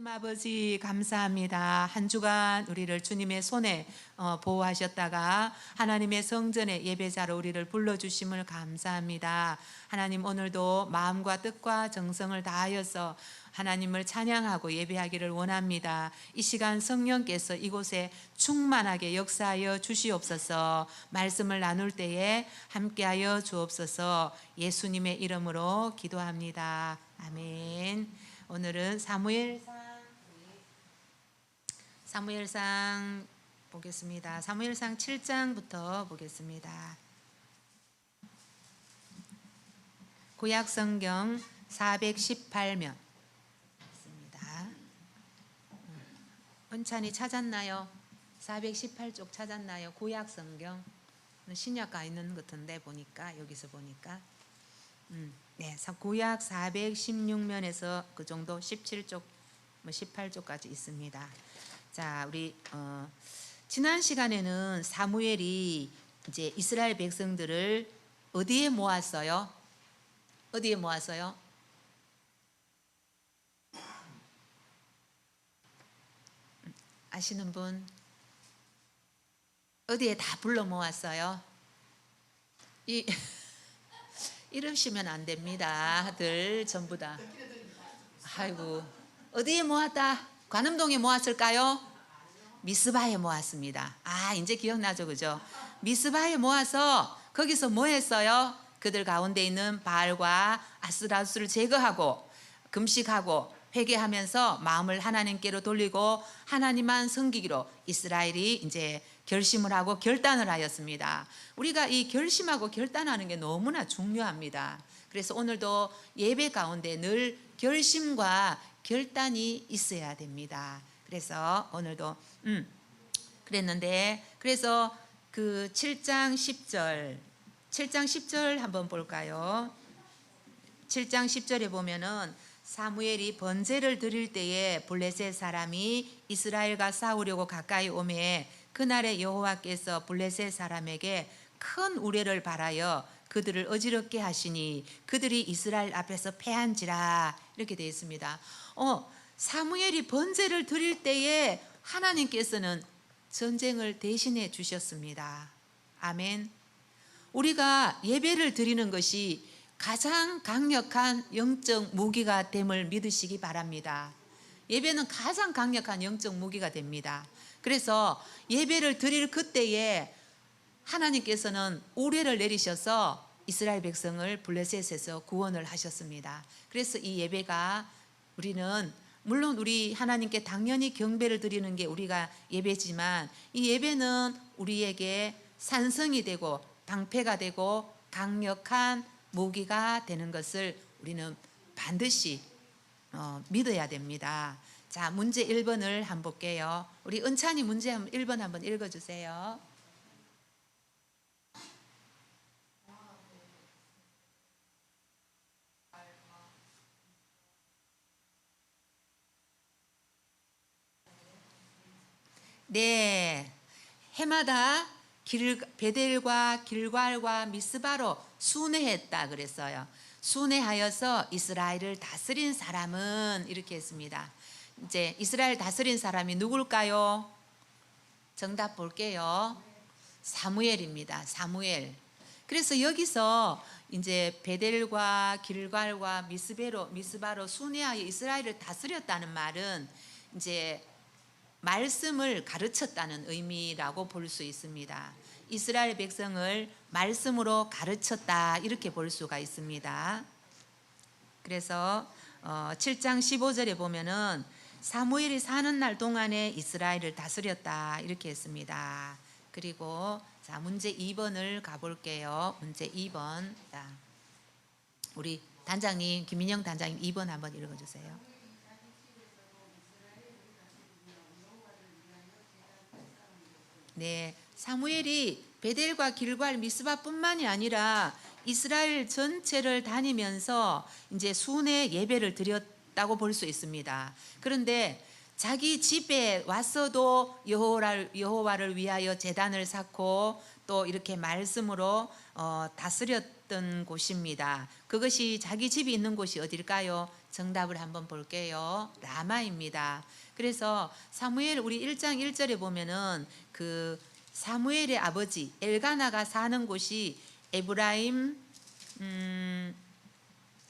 하나님 아버지 감사합니다. 한 주간 우리를 주님의 손에 보호하셨다가 하나님의 성전에 예배자로 우리를 불러주심을 감사합니다. 하나님, 오늘도 마음과 뜻과 정성을 다하여서 하나님을 찬양하고 예배하기를 원합니다. 이 시간 성령께서 이곳에 충만하게 역사하여 주시옵소서. 말씀을 나눌 때에 함께하여 주옵소서. 예수님의 이름으로 기도합니다. 아멘. 오늘은 사무엘상 보겠습니다. 사무엘상 7장부터 보겠습니다. 구약 성경 418면 있습니다. 은찬이 찾았나요? 418쪽 찾았나요? 구약 성경. 신약가 있는 것 같은데 보니까, 여기서 보니까 네, 구약 416면에서 그 정도 17쪽, 18쪽까지 있습니다. 자, 우리 지난 시간에는 사무엘이 이제 이스라엘 백성들을 어디에 모았어요? 어디에 모았어요? 아시는 분? 어디에 다 불러 모았어요? 이러시면 안 됩니다. 들 전부 다. 아이고, 어디에 모았다? 관음동에 모았을까요? 미스바에 모았습니다. 이제 기억나죠, 그죠? 미스바에 모아서 거기서 뭐 했어요? 그들 가운데 있는 바알과 아스라스를 제거하고 금식하고 회개하면서 마음을 하나님께로 돌리고 하나님만 섬기기로 이스라엘이 이제 결심을 하고 결단을 하였습니다. 우리가 이 결심하고 결단하는 게 너무나 중요합니다. 그래서 오늘도 예배 가운데 늘 결심과 결단이 있어야 됩니다. 그래서 오늘도 그랬는데, 그래서 그 7장 10절 한번 볼까요? 7장 10절에 보면은 사무엘이 번제를 드릴 때에 블레셋 사람이 이스라엘과 싸우려고 가까이 오매 그날에 여호와께서 블레셋 사람에게 큰 우레를 발하여 그들을 어지럽게 하시니 그들이 이스라엘 앞에서 패한지라, 이렇게 되어 있습니다. 사무엘이 번제를 드릴 때에 하나님께서는 전쟁을 대신해 주셨습니다. 아멘. 우리가 예배를 드리는 것이 가장 강력한 영적 무기가 됨을 믿으시기 바랍니다. 예배는 가장 강력한 영적 무기가 됩니다. 그래서 예배를 드릴 그때에 하나님께서는 우레를 내리셔서 이스라엘 백성을 블레셋에서 구원을 하셨습니다. 그래서 이 예배가, 우리는 물론 우리 하나님께 당연히 경배를 드리는 게 우리가 예배지만, 이 예배는 우리에게 산성이 되고 방패가 되고 강력한 무기가 되는 것을 우리는 반드시 믿어야 됩니다. 자, 문제 1번을 한번 볼게요. 우리 은찬이 문제 1번 한번 읽어주세요. 네, 해마다 베델과 길갈과 미스바로 순회했다 그랬어요. 순회하여서 이스라엘을 다스린 사람은, 이렇게 했습니다. 이제 이스라엘 다스린 사람이 누굴까요? 정답 볼게요. 사무엘입니다. 사무엘. 그래서 여기서 이제 베델과 길갈과 미스바로 순회하여 이스라엘을 다스렸다는 말은 이제 말씀을 가르쳤다는 의미라고 볼 수 있습니다. 이스라엘 백성을 말씀으로 가르쳤다, 이렇게 볼 수가 있습니다. 그래서 7장 15절에 보면은 사무엘이 사는 날 동안에 이스라엘을 다스렸다, 이렇게 했습니다. 그리고 자, 문제 2번을 가볼게요. 문제 2번. 자, 우리 단장님, 김민영 단장님 2번 한번 읽어주세요. 네, 사무엘이 베델과 길갈 미스바뿐만이 아니라 이스라엘 전체를 다니면서 이제 순회 예배를 드렸다고 볼 수 있습니다. 그런데 자기 집에 왔어도 여호와를 위하여 제단을 쌓고 또 이렇게 말씀으로 다스렸던 곳입니다. 그것이 자기 집이 있는 곳이 어딜까요? 정답을 한번 볼게요. 라마입니다. 그래서 사무엘 우리 1장 1절에 보면은 그 사무엘의 아버지 엘가나가 사는 곳이 에브라임 1장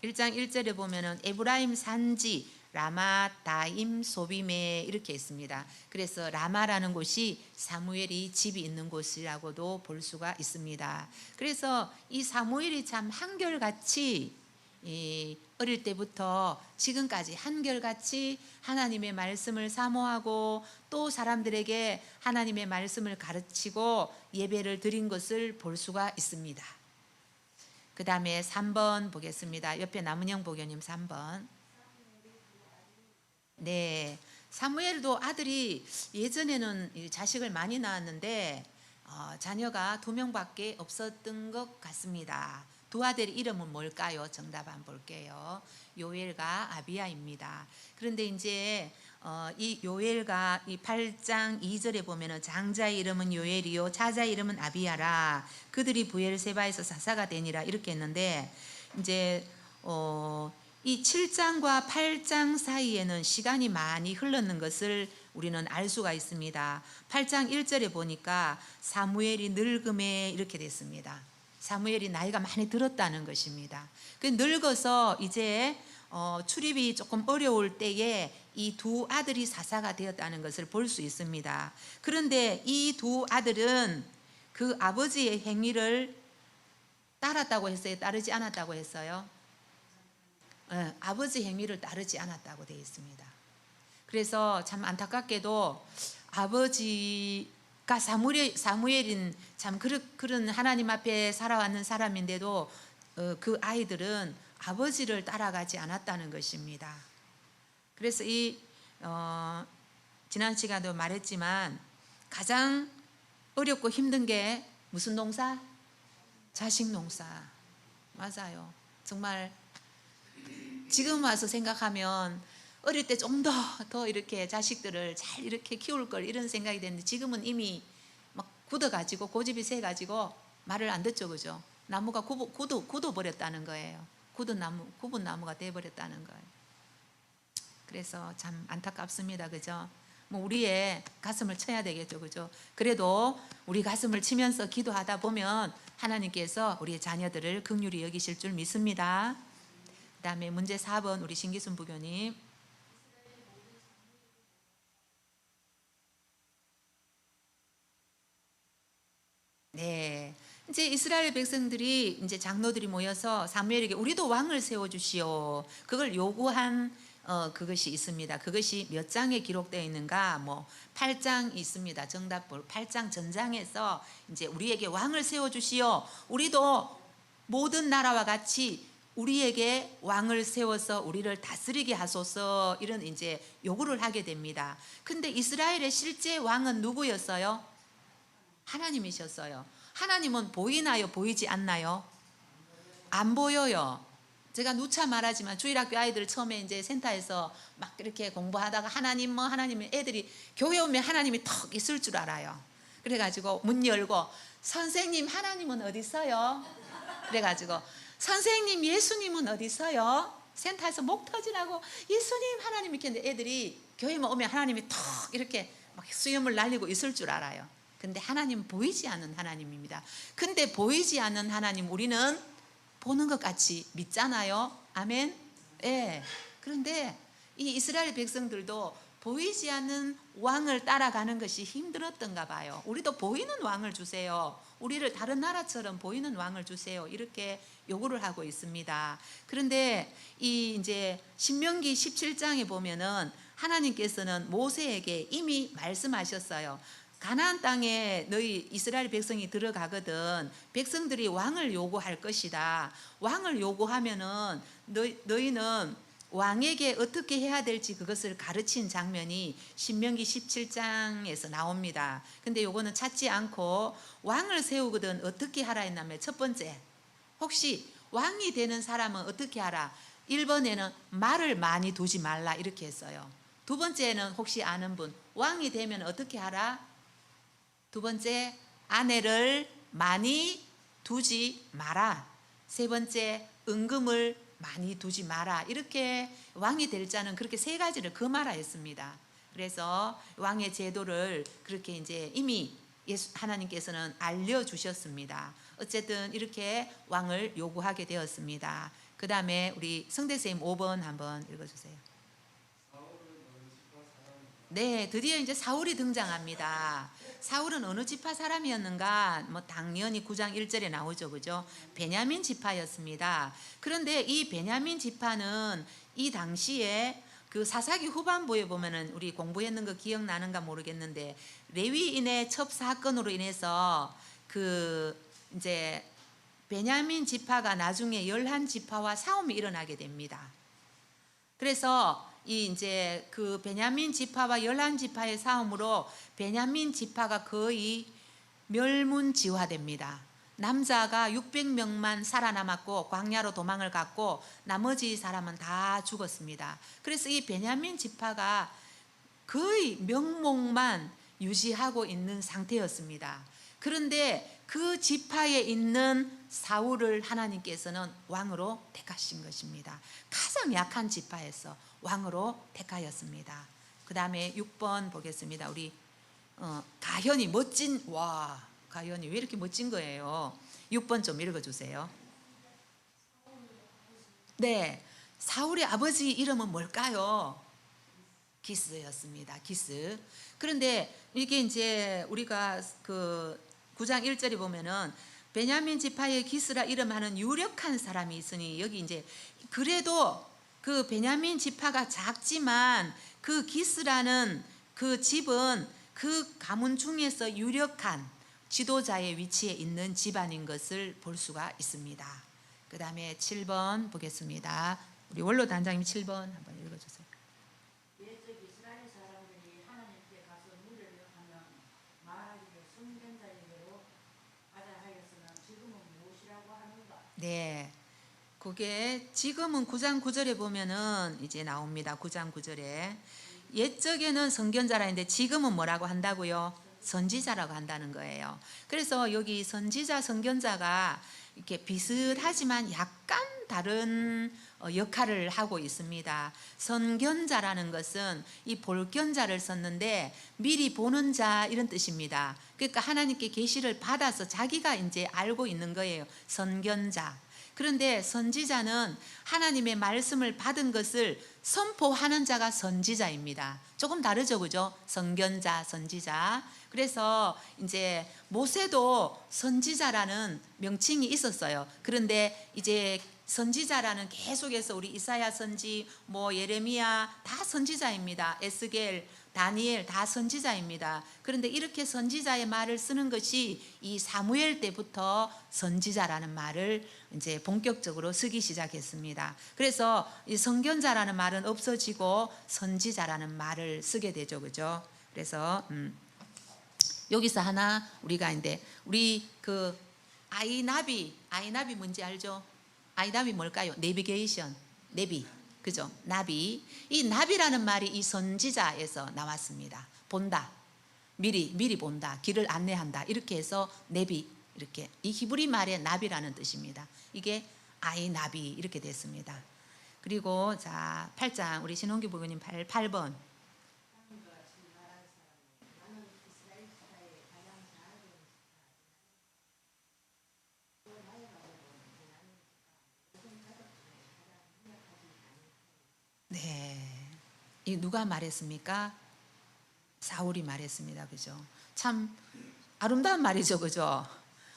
1절에 보면은 에브라임 산지 라마 다임 소빔에 이렇게 있습니다. 그래서 라마라는 곳이 사무엘이 집이 있는 곳이라고도 볼 수가 있습니다. 그래서 이 사무엘이 참 한결같이 어릴 때부터 지금까지 한결같이 하나님의 말씀을 사모하고 또 사람들에게 하나님의 말씀을 가르치고 예배를 드린 것을 볼 수가 있습니다. 그 다음에 3번 보겠습니다. 옆에 남은영 보교님 3번. 네, 사무엘도 아들이 예전에는 자식을 많이 낳았는데 자녀가 2명밖에 없었던 것 같습니다. 두 아들의 이름은 뭘까요? 정답 한번 볼게요. 요엘과 아비야입니다. 그런데 이제 이 요엘과 이 8장 2절에 보면은 장자의 이름은 요엘이요 차자의 이름은 아비야라 그들이 브엘세바에서 사사가 되니라 이렇게 했는데 이제 이 7장과 8장 사이에는 시간이 많이 흘렀는 것을 우리는 알 수가 있습니다. 8장 1절에 보니까 사무엘이 늙음에 이렇게 됐습니다. 사무엘이 나이가 많이 들었다는 것입니다. 그 늙어서 이제 출입이 조금 어려울 때에 이 두 아들이 사사가 되었다는 것을 볼 수 있습니다. 그런데 이 두 아들은 그 아버지의 행위를 따랐다고 했어요? 따르지 않았다고 했어요? 아버지 행위를 따르지 않았다고 되어 있습니다. 그래서 참 안타깝게도 아버지가 사무엘인 참 그런 하나님 앞에 살아왔는 사람인데도 그 아이들은 아버지를 따라가지 않았다는 것입니다. 그래서 지난 시간에도 말했지만 가장 어렵고 힘든 게 무슨 농사? 자식 농사. 맞아요. 정말 지금 와서 생각하면 어릴 때 좀 더 이렇게 자식들을 잘 이렇게 키울 걸 이런 생각이 됐는데 지금은 이미 막 굳어가지고 고집이 세가지고 말을 안 듣죠, 그죠? 나무가 굳어 버렸다는 거예요. 굽은 나무가 돼 버렸다는 거예요. 그래서 참 안타깝습니다, 그죠? 뭐 우리의 가슴을 쳐야 되겠죠, 그죠? 그래도 우리 가슴을 치면서 기도하다 보면 하나님께서 우리의 자녀들을 긍휼히 여기실 줄 믿습니다. 그 다음에 문제 4번 우리 신기순 부교님. 네, 이제 이스라엘 백성들이 이제 장로들이 모여서 사무엘에게 우리도 왕을 세워 주시오. 그걸 요구한 그것이 있습니다. 그것이 몇 장에 기록되어 있는가? 뭐 8장 있습니다. 정답 8장 전장에서 이제 우리에게 왕을 세워 주시오. 우리도 모든 나라와 같이 우리에게 왕을 세워서 우리를 다스리게 하소서 이런 이제 요구를 하게 됩니다. 근데 이스라엘의 실제 왕은 누구였어요? 하나님이셨어요. 하나님은 보이나요? 보이지 않나요? 안 보여요. 제가 누차 말하지만 주일학교 아이들 처음에 이제 센터에서 막 이렇게 공부하다가 하나님 애들이 교회 오면 하나님이 턱 있을 줄 알아요. 그래가지고 문 열고 선생님 하나님은 어디 있어요? 그래가지고 선생님 예수님은 어디 있어요? 센터에서 목 터지라고 예수님 하나님 이렇게 했는데 애들이 교회만 오면 하나님이 턱 이렇게 막 수염을 날리고 있을 줄 알아요. 근데 하나님은 보이지 않는 하나님입니다. 근데 보이지 않는 하나님 우리는 보는 것 같이 믿잖아요. 아멘. 예. 그런데 이 이스라엘 백성들도 보이지 않는 왕을 따라가는 것이 힘들었던가 봐요. 우리도 보이는 왕을 주세요. 우리를 다른 나라처럼 보이는 왕을 주세요. 이렇게 요구를 하고 있습니다. 그런데 이 이제 신명기 17장에 보면은 하나님께서는 모세에게 이미 말씀하셨어요. 가나안 땅에 너희 이스라엘 백성이 들어가거든 백성들이 왕을 요구할 것이다. 왕을 요구하면은 너희는 왕에게 어떻게 해야 될지 그것을 가르친 장면이 신명기 17장에서 나옵니다. 근데 요거는 찾지 않고 왕을 세우거든 어떻게 하라 했냐면 첫 번째, 혹시 왕이 되는 사람은 어떻게 하라? 1번에는 말을 많이 두지 말라 이렇게 했어요. 두 번째는 혹시 아는 분, 왕이 되면 어떻게 하라? 두 번째, 아내를 많이 두지 마라. 세 번째, 은금을 많이 두지 마라. 이렇게 왕이 될 자는 그렇게 세 가지를 금하라 했습니다. 그래서 왕의 제도를 그렇게 이제 이미 하나님께서는 알려주셨습니다. 어쨌든 이렇게 왕을 요구하게 되었습니다. 그 다음에 우리 성대쌤 5번 한번 읽어주세요. 네, 드디어 이제 사울이 등장합니다. 사울은 어느 지파 사람이었는가? 뭐 당연히 9장 1절에 나오죠, 그죠? 베냐민 지파였습니다. 그런데 이 베냐민 지파는 이 당시에 그 사사기 후반부에 보면은 우리 공부했는 거 기억나는가 모르겠는데 레위인의 첩 사건으로 인해서 그 이제 베냐민 지파가 나중에 11지파와 싸움이 일어나게 됩니다. 그래서 이 이제 그 베냐민 지파와 11지파의 싸움으로 베냐민 지파가 거의 멸문지화됩니다. 남자가 600명만 살아남았고 광야로 도망을 갔고 나머지 사람은 다 죽었습니다. 그래서 이 베냐민 지파가 거의 명목만 유지하고 있는 상태였습니다. 그런데 그 지파에 있는 사울을 하나님께서는 왕으로 택하신 것입니다. 가장 약한 지파에서 왕으로 택하였습니다. 그 다음에 6번 보겠습니다. 우리 가현이 멋진, 와, 가현이 왜 이렇게 멋진 거예요? 6번 좀 읽어주세요. 네, 사울의 아버지 이름은 뭘까요? 기스였습니다. 기스. 그런데 이게 이제 우리가 그 9장 1절에 보면은 베냐민 지파의 기스라 이름하는 유력한 사람이 있으니 여기 이제 그래도 그 베냐민 지파가 작지만 그 기스라는 그 집은 그 가문 중에서 유력한 지도자의 위치에 있는 집안인 것을 볼 수가 있습니다. 그 다음에 7번 보겠습니다. 우리 원로 단장님 7번 한번 읽어주세요. 네, 그게 지금은 9장 9절에 보면은 이제 나옵니다. 9장 9절에 옛적에는 선견자라 했는데 지금은 뭐라고 한다고요? 선지자라고 한다는 거예요. 그래서 여기 선지자 선견자가 이렇게 비슷하지만 약간 다른 역할을 하고 있습니다. 선견자라는 것은 이 볼견자를 썼는데 미리 보는 자 이런 뜻입니다. 그러니까 하나님께 계시를 받아서 자기가 이제 알고 있는 거예요. 선견자. 그런데 선지자는 하나님의 말씀을 받은 것을 선포하는 자가 선지자입니다. 조금 다르죠, 그죠? 선견자, 선지자. 그래서 이제 모세도 선지자라는 명칭이 있었어요. 그런데 이제 선지자라는 계속해서 우리 이사야 선지, 뭐 예레미야 다 선지자입니다. 에스겔, 다니엘 다 선지자입니다. 그런데 이렇게 선지자의 말을 쓰는 것이 이 사무엘 때부터 선지자라는 말을 이제 본격적으로 쓰기 시작했습니다. 그래서 이 선견자라는 말은 없어지고 선지자라는 말을 쓰게 되죠, 그죠? 그래서 여기서 하나 우리가 이제 우리 그 아이나비 뭔지 알죠? 아이나비 뭘까요? 내비게이션, 내비. 그죠? 나비. 이 나비라는 말이 이 선지자에서 나왔습니다. 본다. 미리 본다. 길을 안내한다. 이렇게 해서 내비. 이렇게. 이 히브리 말의 나비라는 뜻입니다. 이게 아이나비 이렇게 됐습니다. 그리고 자, 8장 우리 신홍기 부모님 8번. 네. 이 누가 말했습니까? 사울이 말했습니다. 그죠? 참 아름다운 말이죠. 그죠?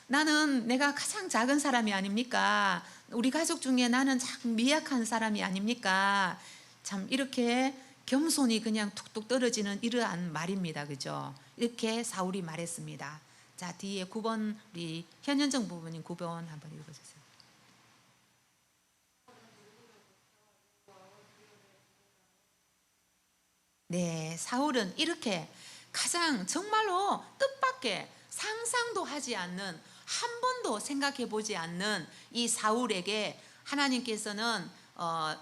나는 내가 가장 작은 사람이 아닙니까? 우리 가족 중에 나는 참 미약한 사람이 아닙니까? 참 이렇게 겸손이 그냥 툭툭 떨어지는 이러한 말입니다. 그죠? 이렇게 사울이 말했습니다. 자, 뒤에 9번 우리 현현정 부모님 9번 한번 읽어주세요. 네, 사울은 이렇게 가장 정말로 뜻밖의 상상도 하지 않는 한 번도 생각해 보지 않는 이 사울에게 하나님께서는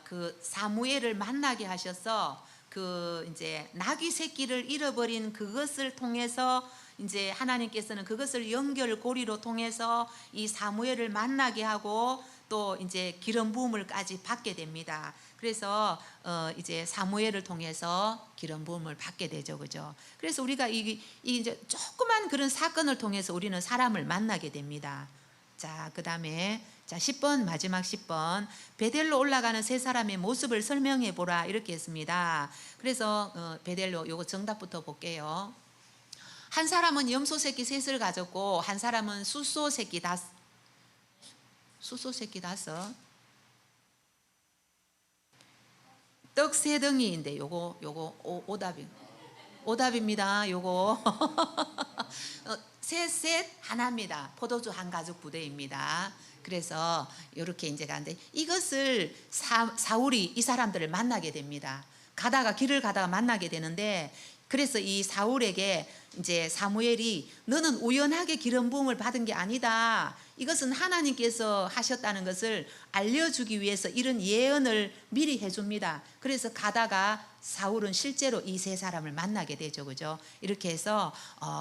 그 사무엘을 만나게 하셔서 그 이제 나귀 새끼를 잃어버린 그것을 통해서 이제 하나님께서는 그것을 연결 고리로 통해서 이 사무엘을 만나게 하고 또 이제 기름 부음을까지 받게 됩니다. 그래서 이제 사무엘을 통해서 기름 부음을 받게 되죠, 그죠? 그래서 우리가 이 이제 조그만 그런 사건을 통해서 우리는 사람을 만나게 됩니다. 자, 그다음에 자 10번 마지막 10번 베델로 올라가는 세 사람의 모습을 설명해 보라 이렇게 했습니다. 그래서 베델로 요거 정답부터 볼게요. 한 사람은 염소 새끼 셋을 가졌고 한 사람은 숫소 새끼 다섯 떡 세 덩이인데 요거 오답입니다. 요거 셋 하나입니다. 포도주 한 가죽 부대입니다. 그래서 이렇게 이제 가는데 이것을 사울이 이 사람들을 만나게 됩니다. 길을 가다가 만나게 되는데 그래서 이 사울에게 이제 사무엘이 너는 우연하게 기름 부음을 받은 게 아니다. 이것은 하나님께서 하셨다는 것을 알려주기 위해서 이런 예언을 미리 해줍니다. 그래서 가다가 사울은 실제로 이 세 사람을 만나게 되죠, 그죠? 이렇게 해서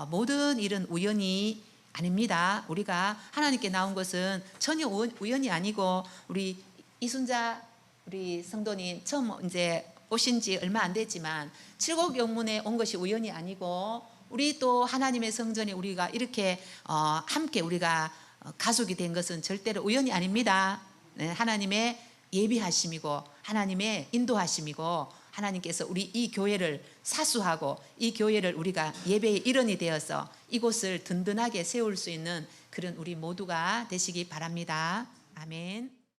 모든 일은 우연이 아닙니다. 우리가 하나님께 나온 것은 전혀 우연이 아니고 우리 이순자 우리 성도님 처음 이제 오신 지 얼마 안 됐지만 칠곡 영문에 온 것이 우연이 아니고 우리 또 하나님의 성전에 우리가 이렇게 함께 우리가 가족이 된 것은 절대로 우연이 아닙니다. 네, 하나님의 예비하심이고 하나님의 인도하심이고 하나님께서 우리 이 교회를 사수하고 이 교회를 우리가 예배의 일원이 되어서 이곳을 든든하게 세울 수 있는 그런 우리 모두가 되시기 바랍니다. 아멘.